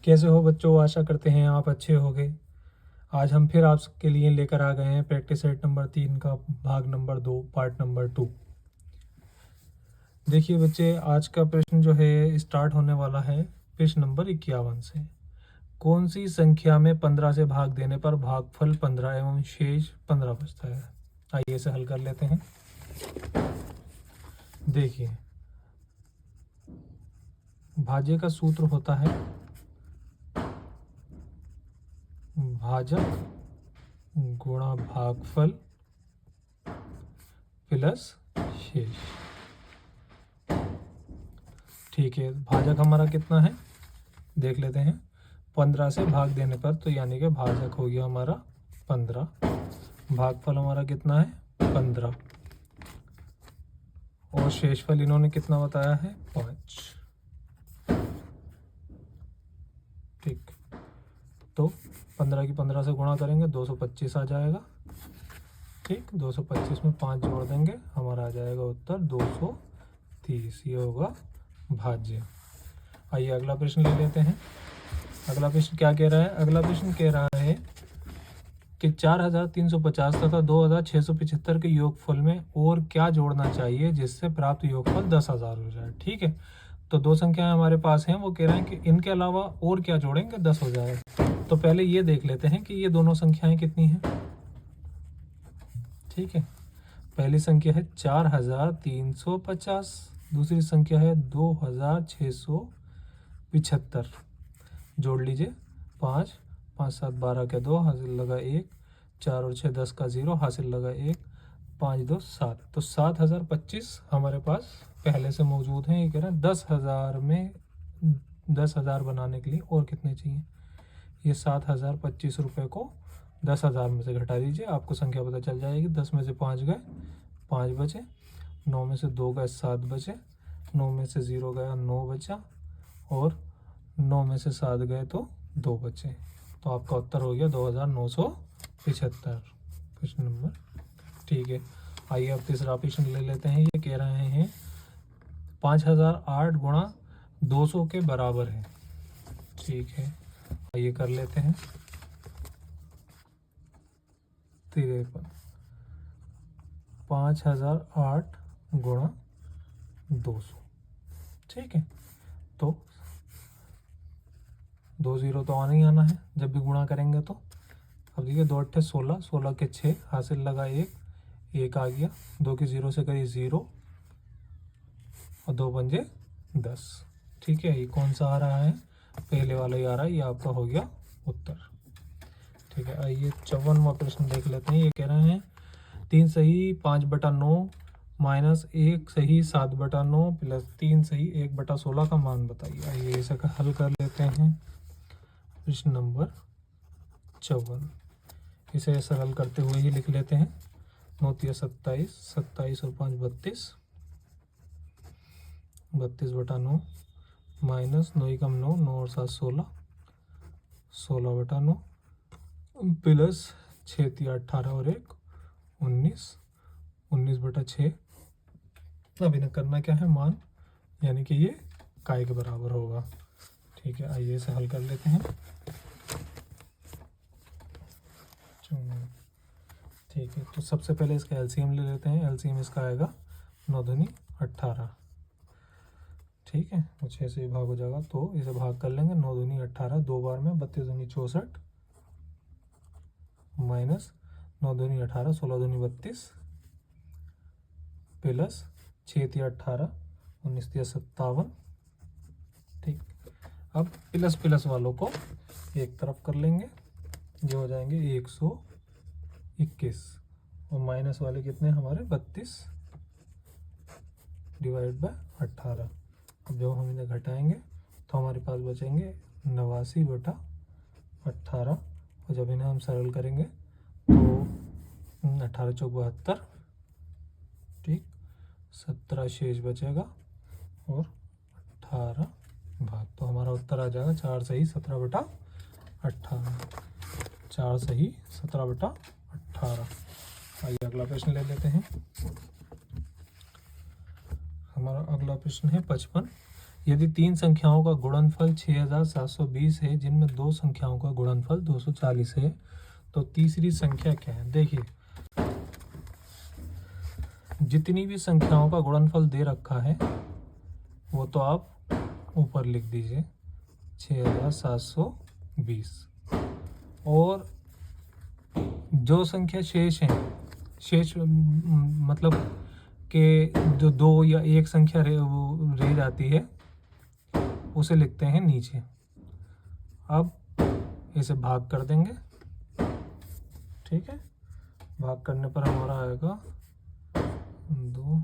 कैसे हो बच्चों, आशा करते हैं आप अच्छे होंगे। आज हम फिर आपके लिए लेकर आ गए हैं प्रैक्टिस सेट नंबर 3 का भाग नंबर 2 पार्ट नंबर 2। देखिए बच्चे, आज का प्रश्न जो है स्टार्ट होने वाला है प्रश्न नंबर 51 से। कौन सी संख्या में 15 से भाग देने पर भागफल 15 एवं शेष 15 बचता है। आइए इसे हल कर लेते हैं। देखिए, भाज्य का सूत्र होता है भाजक गुणा भागफल प्लस शेष। ठीक है, भाजक हमारा कितना है देख लेते हैं। 15 से भाग देने पर, तो यानी कि भाजक हो गया हमारा 15, भागफल हमारा कितना है 15, और शेषफल इन्होंने कितना बताया है 5। ठीक, तो 15 की 15 से गुणा करेंगे 225 आ जाएगा। ठीक, 225 में 5 जोड़ देंगे, हमारा आ जाएगा उत्तर 230। ये होगा भाज्य। आइए अगला प्रश्न ले लेते हैं। अगला प्रश्न क्या कह रहा है? अगला प्रश्न कह रहा है कि 4350 तथा 2675 के योगफल में और क्या जोड़ना चाहिए जिससे प्राप्त योगफल 10,000 हो जाए। ठीक है, तो दो संख्याएं हमारे पास हैं, वो कह रहे हैं कि इनके अलावा और क्या जोड़ेंगे 10 हो जाए। तो पहले ये देख लेते हैं कि ये दोनों संख्याएं कितनी हैं। ठीक है, पहली संख्या है 4350, दूसरी संख्या है 2675। जोड़ लीजिए, 5 5 7 12 के 2 हासिल लगा 1, 4 और 6 10 का 0 हासिल लगा 1, 5 2 7। तो 7025 हमारे पास पहले से मौजूद हैं। ये कह रहे हैं 10,000 में 10,000 बनाने के लिए और कितने चाहिए। ये 7025 रुपये को 10,000 में से घटा दीजिए, आपको संख्या पता चल जाएगी। 10 में से 5 गए 5 बचे, 9 में से 2 गए 7 बचे, 9 में से 0 गया 9 बचा, और 9 में से 7 गए तो 2 बचे। तो आपका उत्तर हो गया 2975 प्रश्न नंबर। ठीक है, आइए अब तीसरा प्रश्न ले लेते हैं। ये कह रहे हैं 5008 गुणा 200 के बराबर है। ठीक है, आइए कर लेते हैं। 53 5008 गुणा 200। ठीक है, तो 2 0 तो आना ही आना है जब भी गुणा करेंगे। तो अब देखिए 2 8 16, 16 के 6 हासिल लगा 1 आ गया, 2 की 0 से करी 0, और 2 पंजे 10। ठीक है, ये कौन सा आ रहा है? पहले वाला ही आ रहा है, ये आपका हो गया उत्तर। ठीक है, आइए 54वां प्रश्न देख लेते हैं। ये कह रहे हैं 3 सही 5/9 माइनस 1 सही 7/9 प्लस 3 सही 1/16 का मान बताइए। आइए इसे हल कर लेते हैं। प्रश्न नंबर 54, इसे सरल करते हुए ही लिख लेते हैं। 9 3 27, 27 और 5 32, 32/9 माइनस 9 कम 9, 9 और 7 16, 16/9 प्लस 6 3 18 और 1 19, 19/6। अब इन्हें करना क्या है, मान, यानी कि ये काय के बराबर होगा। ठीक है, आइए इसे हल कर लेते हैं। ठीक है, तो सबसे पहले इसका एलसीएम ले लेते हैं। एलसीएम इसका आएगा 9 दूनी 18। ठीक है, वो 6 से भाग हो जाएगा, तो इसे भाग कर लेंगे। 9 दूनी 18 दो बार में, 32 दूनी 64 माइनस 9 दूनी 18, 16 दूनी 32 प्लस 6 3 18, 19 3 57। ठीक, अब प्लस प्लस वालों को एक तरफ कर लेंगे, जो हो जाएंगे 121, और माइनस वाले कितने हमारे 32 डिवाइड बाय 18। अब जब हम इन्हें घटाएंगे तो हमारे पास बचेंगे 89/18, और जब इन्हें हम सरल करेंगे तो 18 चौक 72। ठीक, 17 शेष बचेगा और 18 भाग, तो हमारा उत्तर आ जाएगा 4 सही 17/18। 4 सही 17/18। आइए अगला प्रश्न ले लेते हैं। हमारा अगला प्रश्न है 55। यदि तीन संख्याओं का गुणनफल 6720 है जिनमें दो संख्याओं का गुणनफल 240 है तो तीसरी संख्या क्या है। देखिए जितनी भी संख्याओं का गुणनफल दे रखा है वो तो आप ऊपर लिख दीजिए 6720, और जो संख्या शेष है, शेष मतलब कि जो दो या एक संख्या रह जाती है उसे लिखते हैं नीचे। अब इसे भाग कर देंगे, ठीक है। भाग करने पर हमारा आएगा 2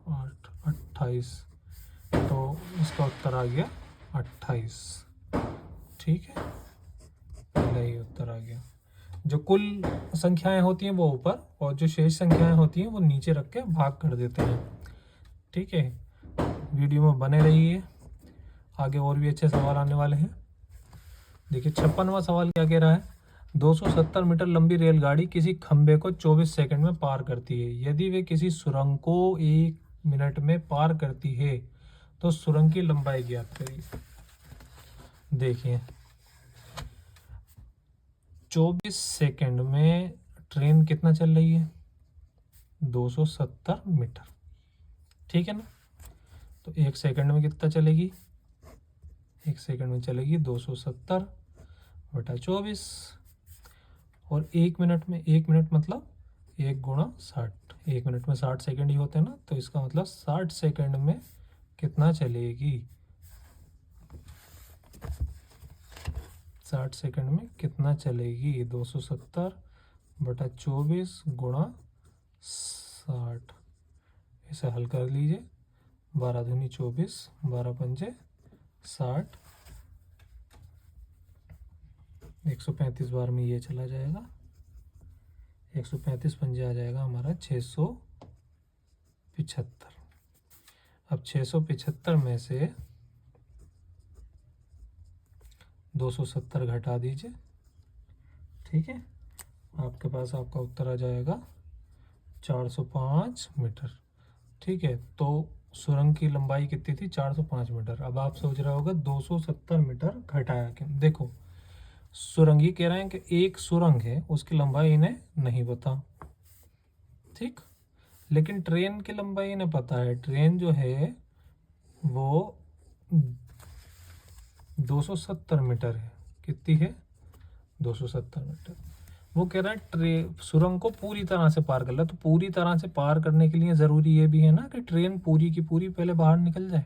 8 28, तो इसका उत्तर आ गया 28, ठीक है। पहला ही उत्तर आ गया। जो कुल संख्याएं होती हैं वो ऊपर और जो शेष संख्याएं होती हैं वो नीचे रख के भाग कर देते हैं, ठीक है। वीडियो में बने रहिए, आगे और भी अच्छे सवाल आने वाले हैं। देखिए 56वां सवाल क्या कह रहा है। 270 मीटर लंबी रेलगाड़ी किसी खंबे को 24 सेकंड में पार करती है। यदि वे किसी सुरंग को 1 मिनट में पार करती है तो सुरंग की लंबाई ज्ञात करिए। देखिए 24 सेकंड में ट्रेन कितना चल रही है, 270 मीटर, ठीक है ना। तो 1 सेकंड में कितना चलेगी, 1 सेकंड में चलेगी 270 बटा 24, और 1 मिनट में, 1 मिनट मतलब 1 गुणा 60, 1 मिनट में 60 सेकंड ही होते हैं ना, तो इसका मतलब 60 सेकंड में कितना चलेगी, 60 सेकंड में कितना चलेगी, 270 बटा 24 गुणा 60। इसे हल कर लीजिए, 12 दूनी 24, 12 पंजे 60, 135 बार में ये चला जाएगा, 135 पंजे आ जाएगा हमारा 675। अब 675 में से 270 घटा दीजिए, ठीक है। आपके पास आपका उत्तर आ जाएगा 405 मीटर, ठीक है। तो सुरंग की लंबाई कितनी थी, 405 मीटर। अब आप सोच रहे होगा 270 मीटर घटाया क्यों। देखो सुरंगी कह रहे हैं कि एक सुरंग है उसकी लंबाई इन्हें नहीं पता, ठीक, लेकिन ट्रेन की लंबाई इन्हें पता है। ट्रेन जो है वो 270 मीटर है, कितनी है, 270 मीटर। वो कह रहा है सुरंग को पूरी तरह से पार कर ले, तो पूरी तरह से पार करने के लिए ज़रूरी ये भी है ना कि ट्रेन पूरी की पूरी पहले बाहर निकल जाए,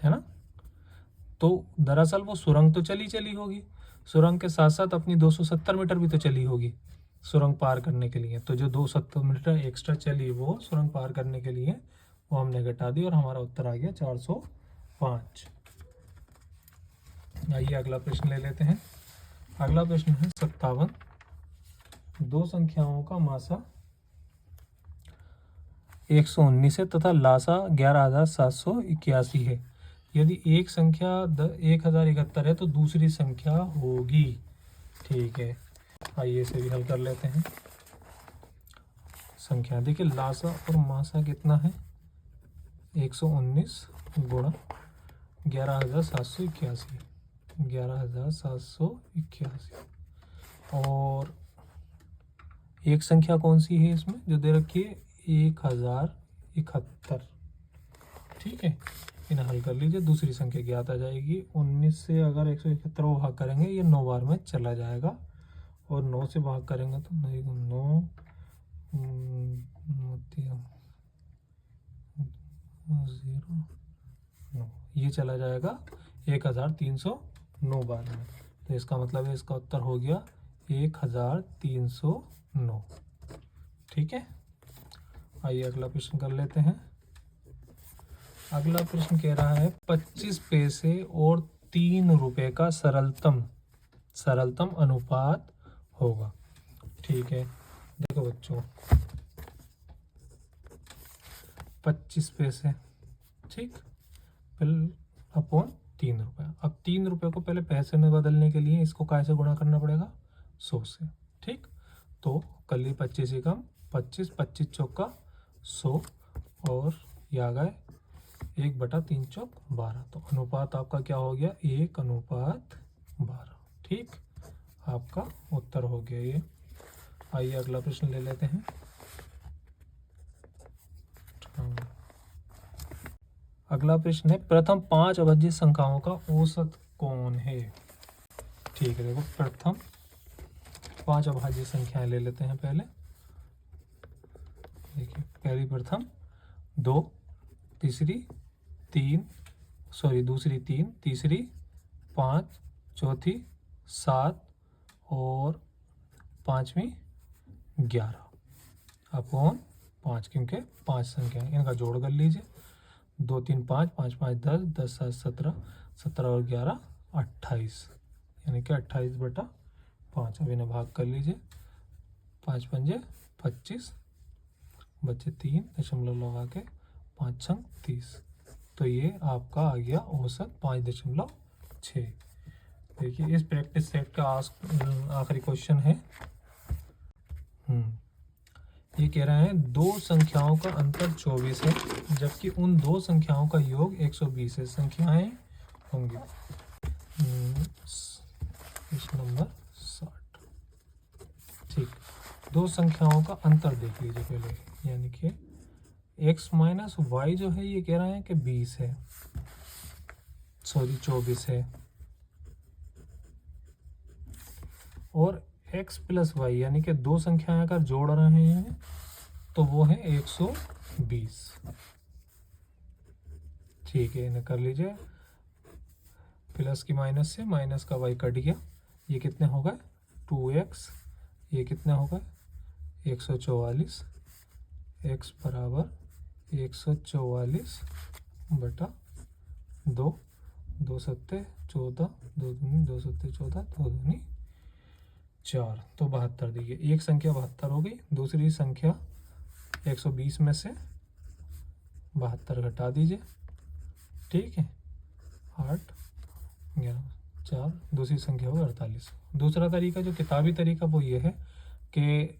है ना। तो दरअसल वो सुरंग तो चली होगी, सुरंग के साथ साथ अपनी 270 मीटर भी तो चली होगी सुरंग पार करने के लिए। तो जो 270 मीटर एक्स्ट्रा चली वो सुरंग पार करने के लिए, वो हमने घटा दी और हमारा उत्तर आ गया 405। आइए अगला प्रश्न ले लेते हैं। अगला प्रश्न है 57। दो संख्याओं का मासा 119 है तथा लासा 11,781 है। यदि एक संख्या 1071 है तो दूसरी संख्या होगी, ठीक है। आइए इसे भी हल कर लेते हैं। संख्या देखिए लासा और मासा कितना है, 119 गुणा 11,781, 11,781, और एक संख्या कौन सी है इसमें जो दे रखी है, 1071, ठीक है। इन्हें हल कर लीजिए, दूसरी संख्या ज्ञात आ जाएगी। 19 से अगर 171 को भाग करेंगे ये 9 बार में चला जाएगा, और 9 से भाग करेंगे तो 9 ये चला जाएगा 1309 बार में। तो इसका मतलब है इसका उत्तर हो गया 1309, ठीक है। आइए अगला प्रश्न कर लेते हैं। अगला प्रश्न कह रहा है 25 पैसे और 3 रुपए का सरलतम अनुपात होगा, ठीक है। देखो बच्चों 25 पैसे, ठीक, अपॉन 3 रुपये। अब 3 रुपये को पहले पैसे में बदलने के लिए इसको कैसे गुणा करना पड़ेगा, 100 से, ठीक। तो कर ली 25 ही कम 25, 25 चौका 100, और ये आ गए 1/3 चौक 12। तो अनुपात आपका क्या हो गया, 1:12। ठीक, आपका उत्तर हो गया ये। आइए अगला प्रश्न ले लेते हैं। अगला प्रश्न है, प्रथम 5 अभाज्य संख्याओं का औसत कौन है। ठीक है, देखो प्रथम 5 अभाज्य संख्याएं ले लेते हैं पहले। देखिए पहली प्रथम 2, दूसरी 3, तीसरी 5, चौथी 7 और पांचवी 11 अपॉन 5, क्योंकि 5 संख्या इनका जोड़ कर लीजिए। 2 3 5, 5 5 10, 10 7 17, 17 और 11 28, यानी कि 28/5। अब इन्हें भाग कर लीजिए। 5 पंजे 25, बच्चे 3 दशमलव लगा के 5 छंग 30। तो ये आपका आ गया औसत 5.6। देखिए इस प्रैक्टिस सेट का आखिरी क्वेश्चन है। ये कह रहे हैं 2 संख्याओं का अंतर 24 है, जबकि उन 2 संख्याओं का योग 120 है। संख्याएं होंगी। प्रश्न नंबर 60। ठीक, 2 संख्याओं का अंतर देख लीजिए पहले, यानी कि x माइनस वाई जो है ये कह रहे हैं कि 20 है, 24 है, और x प्लस वाई यानी कि 2 संख्याएं अगर जोड़ रहे हैं तो वो है 120। ठीक है, इन्हें कर लीजिए। प्लस की माइनस से, माइनस का y कट गया, ये कितने हो गए 2x, ये कितने हो गए 144। x बराबर 144/2, 2 सत्ते 14, 2 दूनी 2 सत्ते 14, 2 दूनी 4, तो 72। देखिए एक संख्या 72 हो गई, दूसरी संख्या 120 में से 72 घटा दीजिए। ठीक है, 8 11 4, दूसरी संख्या होगी 48। दूसरा तरीका जो किताबी तरीका वो ये है कि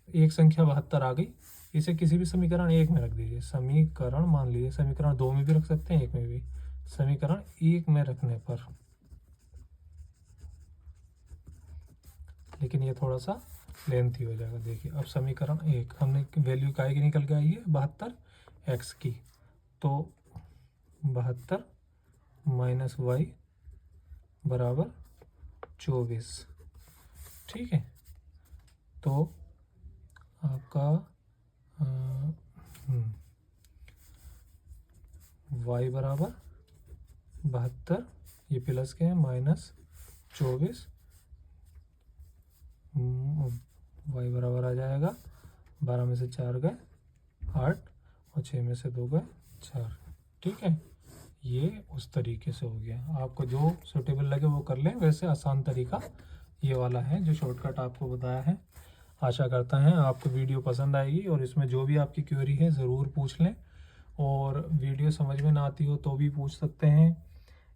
एक संख्या 72 आ गई, इसे किसी भी समीकरण 1 में रख दीजिए। समीकरण मान लीजिए समीकरण 2 में भी रख सकते हैं, 1 में भी। समीकरण 1 में रखने पर, लेकिन ये थोड़ा सा लेंथी हो जाएगा। देखिए अब समीकरण 1 हमने वैल्यू काय की निकल के आई है 72 x की, तो 72 माइनस वाई बराबर 24। ठीक है, तो आपका y बराबर 72, ये प्लस के हैं, माइनस 24, y बराबर आ जाएगा 12 में से 4 गए 8 और 6 में से 2 गए 4। ठीक है, ये उस तरीके से हो गया। आपको जो सूटेबल लगे वो कर लें। वैसे आसान तरीका ये वाला है जो शॉर्टकट आपको बताया है। आशा करता हैं आपको वीडियो पसंद आएगी और इसमें जो भी आपकी क्वेरी है ज़रूर पूछ लें, और वीडियो समझ में ना आती हो तो भी पूछ सकते हैं।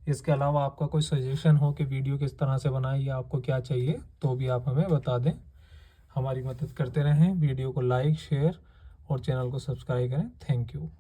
इसके अलावा आपका कोई सजेशन हो कि वीडियो किस तरह से बनाए या आपको क्या चाहिए तो भी आप हमें बता दें। हमारी मदद करते रहें। वीडियो को लाइक, शेयर और चैनल को सब्सक्राइब करें। Thank you.